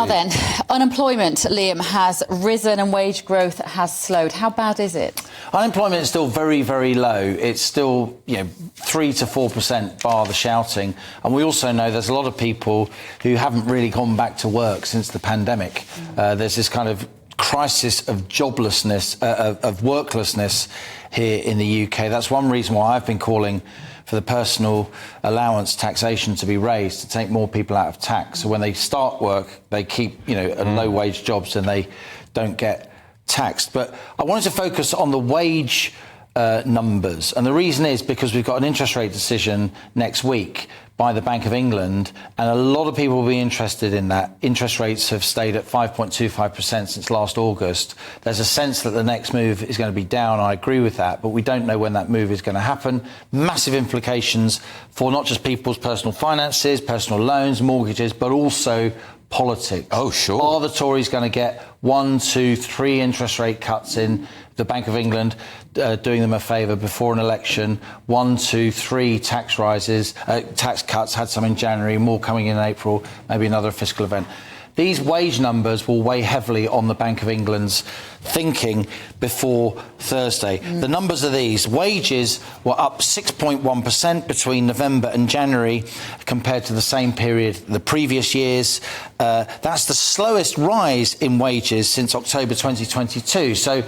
Now then, unemployment, Liam, has risen and wage growth has slowed. How bad is it? Unemployment is still very, very low. It's still, 3 to 4% bar the shouting. And we also know there's a lot of people who haven't really gone back to work since the pandemic. There's this kind of crisis of joblessness, of worklessness here in the UK. That's one reason why I've been calling for the personal allowance taxation to be raised, to take more people out of tax. So when they start work, they keep, low-wage jobs and they don't get taxed. But I wanted to focus on the wage numbers. And the reason is because we've got an interest rate decision next week by the Bank of England, and a lot of people will be interested in that. Interest rates have stayed at 5.25% since last August. There's a sense that the next move is going to be down. I agree with that, but we don't know when that move is going to happen. Massive implications for not just people's personal finances, personal loans, mortgages, but also politics. Oh, sure. Are the Tories going to get 1, 2, 3 interest rate cuts in? The Bank of England doing them a favour before an election. 1, 2, 3 tax rises, tax cuts, had some in January, more coming in April, maybe another fiscal event. These wage numbers will weigh heavily on the Bank of England's thinking before Thursday. The numbers are these. Wages were up 6.1% between November and January compared to the same period the previous years. That's the slowest rise in wages since October 2022. So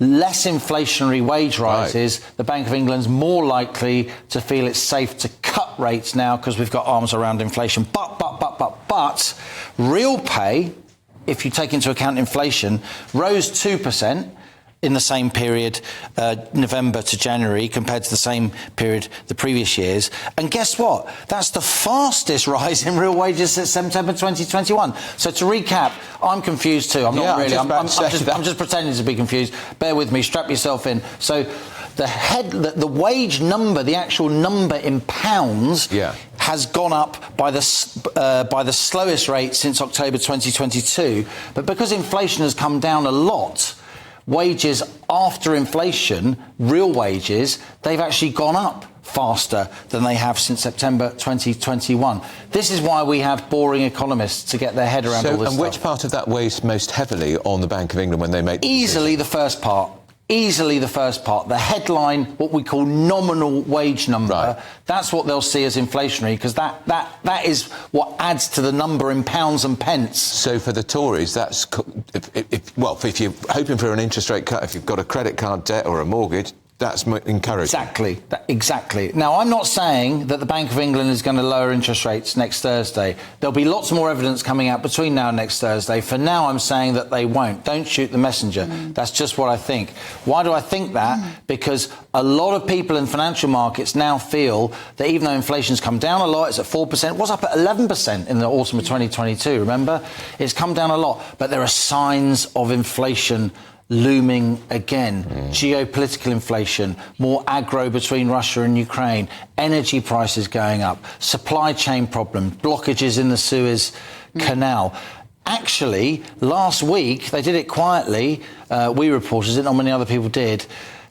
less inflationary wage rises, the Bank of England's more likely to feel it's safe to cut rates now because we've got arms around inflation. But real pay, if you take into account inflation, rose 2% in the same period, November to January, compared to the same period the previous years. And guess what? That's the fastest rise in real wages since September 2021. So to recap, I'm confused too. I'm not really. I'm just pretending to be confused. Bear with me. Strap yourself in. So the wage number, the actual number in pounds, has gone up by the slowest rate since October 2022. But because inflation has come down a lot, wages after inflation, real wages, they've actually gone up faster than they have since September 2021. This is why we have boring economists to get their head around all this stuff. And which part of that weighs most heavily on the Bank of England when they make the Easily the first part. Easily the first part. The headline, what we call nominal wage number, that's what they'll see as inflationary, because that is what adds to the number in pounds and pence. So for the Tories, that's if you're hoping for an interest rate cut, if you've got a credit card debt or a mortgage, that's encouraging. Exactly. Now, I'm not saying that the Bank of England is going to lower interest rates next Thursday. There'll be lots more evidence coming out between now and next Thursday. For now, I'm saying that they won't. Don't shoot the messenger. That's just what I think. Why do I think that? Because a lot of people in financial markets now feel that even though inflation's come down a lot, it's at 4%, it was up at 11% in the autumn of 2022, remember? It's come down a lot, but there are signs of inflation looming again. Geopolitical inflation, more aggro between Russia and Ukraine, energy prices going up, supply chain problems, blockages in the Suez Canal. Actually, last week, they did it quietly, we reported it, not many other people did.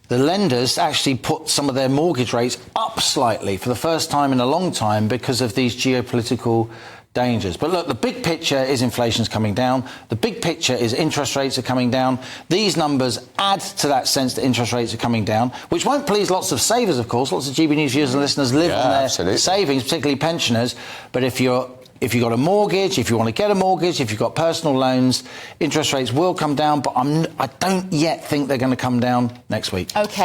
The lenders actually put some of their mortgage rates up slightly for the first time in a long time because of these geopolitical dangers. But look, the big picture is inflation's coming down. The big picture is interest rates are coming down. These numbers add to that sense that interest rates are coming down, which won't please lots of savers, of course. Lots of GB News viewers and listeners live on their savings, particularly pensioners. But if you've got a mortgage, if you want to get a mortgage, if you've got personal loans, interest rates will come down. But I don't yet think they're going to come down next week. OK.